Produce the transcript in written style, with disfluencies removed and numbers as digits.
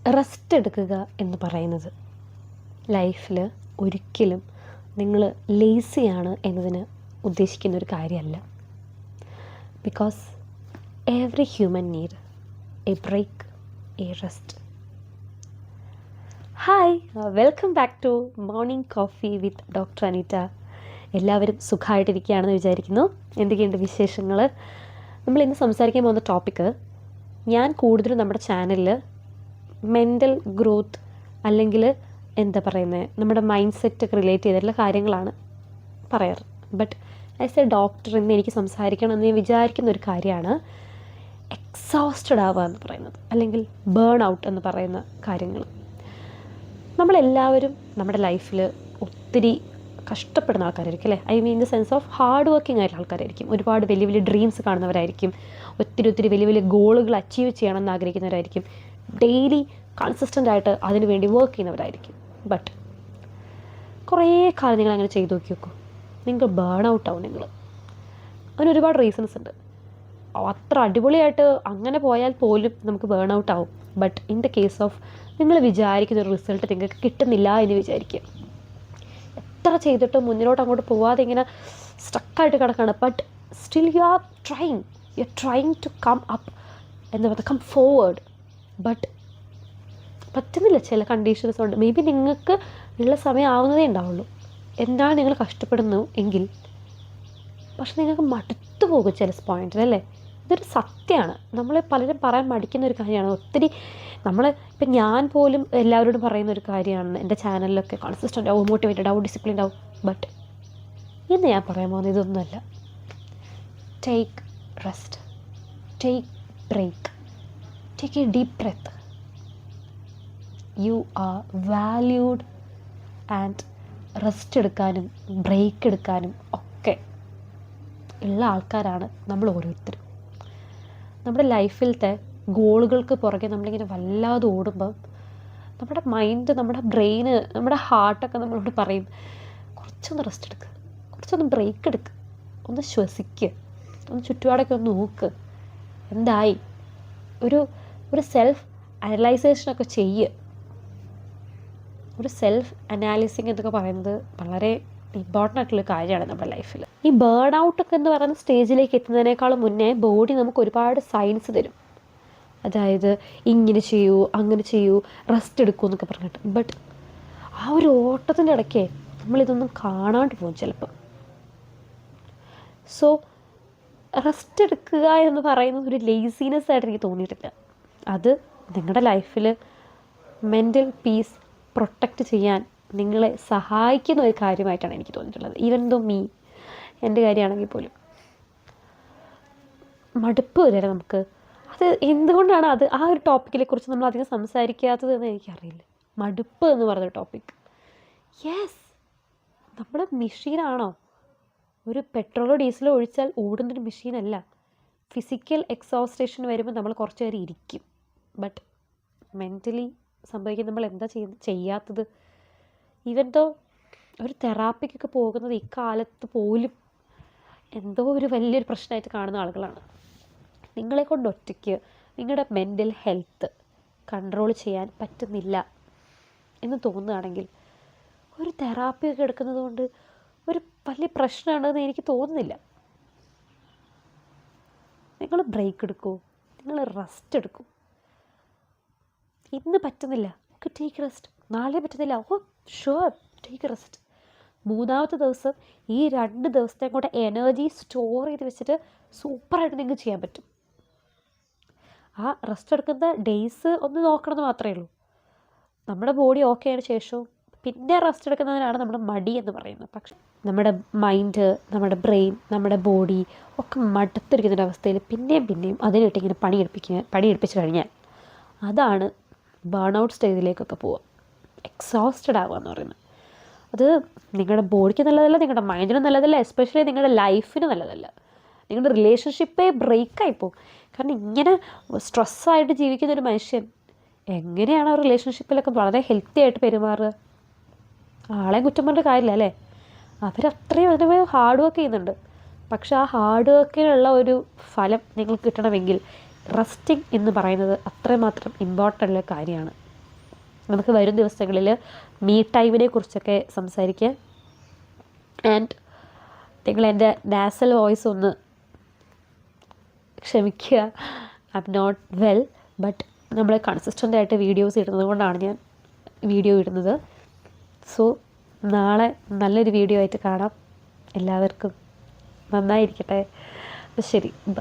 Rest എടുക്കുക എന്ന് പറയുന്നത് ലൈഫിൽ ഒരിക്കലും നിങ്ങൾ ലേസിയാണ് എന്നതിന് ഉദ്ദേശിക്കുന്ന ഒരു കാര്യമല്ല. Because every human need a break, a rest. Hi, welcome back to morning coffee with doctor Aneeta. എല്ലാവരും സുഖമായിട്ടിരിക്കുകയാണെന്ന് വിചാരിക്കുന്നു. എന്തൊക്കെയുണ്ട് വിശേഷങ്ങൾ? നമ്മൾ ഇന്ന് സംസാരിക്കാൻ പോകുന്ന ടോപ്പിക്ക്, ഞാൻ കൂടുതലും നമ്മുടെ ചാനലിൽ മെൻ്റൽ ഗ്രോത്ത് അല്ലെങ്കിൽ എന്താ പറയുന്നത്, നമ്മുടെ മൈൻഡ് സെറ്റൊക്കെ റിലേറ്റ് ചെയ്തിട്ടുള്ള കാര്യങ്ങളാണ് പറയാറ്. ബട്ട് ആസ് എ ഡോക്ടർ ഇന്ന് എനിക്ക് സംസാരിക്കണമെന്ന് ഞാൻ വിചാരിക്കുന്ന ഒരു കാര്യമാണ് എക്സോസ്റ്റഡ് ആവുക എന്ന് പറയുന്നത്, അല്ലെങ്കിൽ ബേൺ ഔട്ട് എന്ന് പറയുന്ന കാര്യങ്ങൾ. നമ്മളെല്ലാവരും നമ്മുടെ ലൈഫിൽ ഒത്തിരി കഷ്ടപ്പെടുന്ന ആൾക്കാരായിരിക്കും അല്ലേ. I mean in the sense of hard working ആയിട്ടുള്ള ആൾക്കാരായിരിക്കും. ഒരുപാട് വലിയ വലിയ ഡ്രീംസ് കാണുന്നവരായിരിക്കും. ഒത്തിരി വലിയ വലിയ ഗോളുകൾ അച്ചീവ് ചെയ്യണമെന്ന് ആഗ്രഹിക്കുന്നവരായിരിക്കും. ഡെയിലി കൺസിസ്റ്റൻ്റ് ആയിട്ട് അതിനു വേണ്ടി വർക്ക് ചെയ്യുന്നവരായിരിക്കും. ബട്ട് കുറേ കാലം നിങ്ങൾ അങ്ങനെ ചെയ്ത് നോക്കും, നിങ്ങൾ ബേൺ ഔട്ട് ആവും. അതിന് ഒരുപാട് റീസൺസ് ഉണ്ട്. അത്ര അടിപൊളിയായിട്ട് അങ്ങനെ പോയാൽ പോലും നമുക്ക് ബേൺ ഔട്ട് ആവും. But in the case of നിങ്ങൾ വിചാരിക്കുന്ന ഒരു റിസൾട്ട് നിങ്ങൾക്ക് കിട്ടുന്നില്ല എന്ന് വിചാരിക്കുക. എത്ര ചെയ്തിട്ടും മുന്നിലോട്ട് അങ്ങോട്ട് പോവാതെ ഇങ്ങനെ സ്റ്റക്കായിട്ട് കിടക്കുകയാണ്. But still you are trying to come up എന്താ പറയുക, കം ഫോർവേഡ്. ബട്ട് പറ്റുന്നില്ല, ചില കണ്ടീഷൻസ് ഉണ്ട്. മേ ബി നിങ്ങൾക്ക് ഉള്ള സമയം ആവുന്നതേ ഉണ്ടാവുള്ളൂ. എന്താണ് നിങ്ങൾ കഷ്ടപ്പെടുന്നു എങ്കിൽ, പക്ഷെ നിങ്ങൾക്ക് മടുത്തു പോകും ചില പോയിന്റിൽ അല്ലേ. ഇതൊരു സത്യമാണ്. നമ്മൾ പലരും പറയാൻ മടിക്കുന്ന ഒരു കാര്യമാണ്. ഒത്തിരി ഇപ്പം ഞാൻ പോലും എല്ലാവരോടും പറയുന്ന ഒരു കാര്യമാണ്. എൻ്റെ ചാനലിലൊക്കെ കൺസിസ്റ്റൻ്റ് ആവും, മോട്ടിവേറ്റഡ് ആവും, ഡിസിപ്ലിൻഡ് ആവും. ബട്ട് ഇന്ന് ഞാൻ പറയാൻ പോകുന്നത് ഇതൊന്നുമല്ല. Take rest, take break, take a deep breath. You are valued. And rest എടുക്കാനും ബ്രേക്ക് എടുക്കാനും ഒക്കെ ഉള്ള ആൾക്കാരാണ് നമ്മൾ ഓരോരുത്തരും. നമ്മുടെ ലൈഫിലത്തെ ഗോളുകൾക്ക് പുറകെ നമ്മളിങ്ങനെ വല്ലാതെ ഓടുമ്പം നമ്മുടെ മൈൻഡ്, നമ്മുടെ ബ്രെയിന്, നമ്മുടെ ഹാർട്ടൊക്കെ നമ്മളോട് പറയും, കുറച്ചൊന്ന് റെസ്റ്റ് എടുക്കുക, കുറച്ചൊന്ന് ബ്രേക്ക് എടുക്കുക, ഒന്ന് ശ്വസിക്കുക, ഒന്ന് ചുറ്റുപാടൊക്കെ ഒന്ന് നോക്ക്, എന്തായി, ഒരു സെൽഫ് അനലൈസേഷനൊക്കെ ചെയ്യുക. ഒരു സെൽഫ് അനാലിസിങ് എന്നൊക്കെ പറയുന്നത് വളരെ ഇമ്പോർട്ടൻ്റ് ആയിട്ടുള്ള കാര്യമാണ് നമ്മുടെ ലൈഫിൽ. ഈ ബേൺ ഔട്ടൊക്കെ എന്ന് പറയുന്ന സ്റ്റേജിലേക്ക് എത്തുന്നതിനേക്കാളും മുന്നേ ബോഡി നമുക്ക് ഒരുപാട് സൈൻസ് തരും. അതായത് ഇങ്ങനെ ചെയ്യൂ, അങ്ങനെ ചെയ്യൂ, റെസ്റ്റ് എടുക്കൂ എന്നൊക്കെ പറഞ്ഞിട്ട്. ബട്ട് ആ ഒരു ഓട്ടത്തിൻ്റെ ഇടയ്ക്ക് നമ്മളിതൊന്നും കാണാണ്ട് പോകും ചിലപ്പോൾ. സോ റെസ്റ്റ് എടുക്കുക എന്ന് പറയുന്നത് ഒരു ലേസിനെസ് ആയിട്ട് എനിക്ക് തോന്നിയിട്ടില്ല. അത് നിങ്ങളുടെ ലൈഫിൽ മെൻ്റൽ പീസ് പ്രൊട്ടക്റ്റ് ചെയ്യാൻ നിങ്ങളെ സഹായിക്കുന്ന ഒരു കാര്യമായിട്ടാണ് എനിക്ക് തോന്നിയിട്ടുള്ളത്. ഈവൻ ദോ എൻ്റെ കാര്യമാണെങ്കിൽ പോലും മടുപ്പ് വരെ നമുക്ക്. അത് എന്തുകൊണ്ടാണ് ആ ഒരു ടോപ്പിക്കിനെ കുറിച്ച് നമ്മൾ അധികം സംസാരിക്കാത്തത് എന്ന് എനിക്കറിയില്ല. മടുപ്പ് എന്ന് പറയുന്ന ടോപ്പിക്. യെസ്, നമ്മുടെ മെഷീനാണോ? ഒരു പെട്രോളോ ഡീസലോ ഒഴിച്ചാൽ ഓടുന്നൊരു മെഷീനല്ല. ഫിസിക്കൽ എക്സോസ്റ്റേഷൻ വരുമ്പോൾ നമ്മൾ കുറച്ച് നേരം ഇരിക്കും. ബട്ട് മെൻ്റലി സംഭവിക്കും നമ്മൾ എന്താ ചെയ്യാത്തത്? ഈവൻ ദോ ഒരു തെറാപ്പിക്കൊക്കെ പോകുന്നത് ഇക്കാലത്ത് പോലും എന്തോ ഒരു വലിയൊരു പ്രശ്നമായിട്ട് കാണുന്ന ആളുകളാണ്. നിങ്ങളെ കൊണ്ട് ഒറ്റയ്ക്ക് നിങ്ങളുടെ മെൻ്റൽ ഹെൽത്ത് കൺട്രോൾ ചെയ്യാൻ പറ്റുന്നില്ല എന്ന് തോന്നുകയാണെങ്കിൽ ഒരു തെറാപ്പിയൊക്കെ എടുക്കുന്നത് കൊണ്ട് ഒരു വലിയ പ്രശ്നമാണെന്ന് എനിക്ക് തോന്നുന്നില്ല. നിങ്ങൾ ബ്രേക്ക് എടുക്കൂ, നിങ്ങൾ റെസ്റ്റ് എടുക്കൂ. ഇന്ന് പറ്റുന്നില്ല, ഓക്കെ, ടേക്ക് റെസ്റ്റ്. നാളെ പറ്റുന്നില്ല, ഓ ഷുവർ, ടേക്ക് റെസ്റ്റ്. മൂന്നാമത്തെ ദിവസം ഈ 2 ദിവസത്തെ കൂടെ എനർജി സ്റ്റോർ ചെയ്ത് വെച്ചിട്ട് സൂപ്പറായിട്ട് നിങ്ങൾക്ക് ചെയ്യാൻ പറ്റും. ആ റെസ്റ്റ് എടുക്കുന്ന ഡേയ്സ് ഒന്ന് നോക്കണമെന്ന് മാത്രമേ ഉള്ളൂ. നമ്മുടെ ബോഡി ഓക്കെ ആയതിനു ശേഷവും പിന്നെ റെസ്റ്റ് എടുക്കുന്നതിനാണ് നമ്മുടെ മടി എന്ന് പറയുന്നത്. പക്ഷെ നമ്മുടെ മൈൻഡ്, നമ്മുടെ ബ്രെയിൻ, നമ്മുടെ ബോഡി ഒക്കെ മടുത്തിരിക്കുന്നൊരവസ്ഥയിൽ പിന്നെയും അതിനിട്ടിങ്ങനെ പണിയെടുപ്പിച്ച് കഴിഞ്ഞാൽ അതാണ് ബേൺ ഔട്ട് സ്റ്റേജിലേക്കൊക്കെ പോവുക. എക്സോസ്റ്റഡ് ആവുക എന്ന് പറയുന്നത്. അത് നിങ്ങളുടെ ബോഡിക്ക് നല്ലതല്ല, നിങ്ങളുടെ മൈൻഡിന് നല്ലതല്ല, എസ്പെഷ്യലി നിങ്ങളുടെ ലൈഫിന് നല്ലതല്ല. നിങ്ങളുടെ റിലേഷൻഷിപ്പേ ബ്രേക്കായി പോകും. കാരണം ഇങ്ങനെ സ്ട്രെസ്സായിട്ട് ജീവിക്കുന്ന ഒരു മനുഷ്യൻ എങ്ങനെയാണ് ആ റിലേഷൻഷിപ്പിലൊക്കെ വളരെ ഹെൽത്തി ആയിട്ട് പെരുമാറുക? ആളെ കുറ്റം പറഞ്ഞ കാര്യമില്ല അല്ലേ. അവരത്രയും അതിന് ഹാർഡ് വർക്ക് ചെയ്യുന്നുണ്ട്. പക്ഷെ ആ ഹാർഡ് വർക്കിനുള്ള ഒരു ഫലം നിങ്ങൾക്ക് കിട്ടണമെങ്കിൽ റെസ്റ്റിംഗ് എന്ന് പറയുന്നത് അത്രമാത്രം ഇമ്പോർട്ടൻ്റ് ഉള്ള കാര്യമാണ്. നമുക്ക് വരും ദിവസങ്ങളിൽ മീ ടൈമിനെ കുറിച്ചൊക്കെ സംസാരിക്കാം. ആൻഡ് നിങ്ങൾ എൻ്റെ നാസൽ വോയിസ് ഒന്ന് ക്ഷമിക്കുക. I'm not well, but നമ്മൾ കൺസിസ്റ്റൻ്റ് ആയിട്ട് വീഡിയോസ് ഇടുന്നത് കൊണ്ടാണ് ഞാൻ വീഡിയോ ഇടുന്നത്. സോ നാളെ നല്ലൊരു വീഡിയോ ആയിട്ട് കാണാം. എല്ലാവർക്കും നന്നായിരിക്കട്ടെ. ശരി, ബൈ.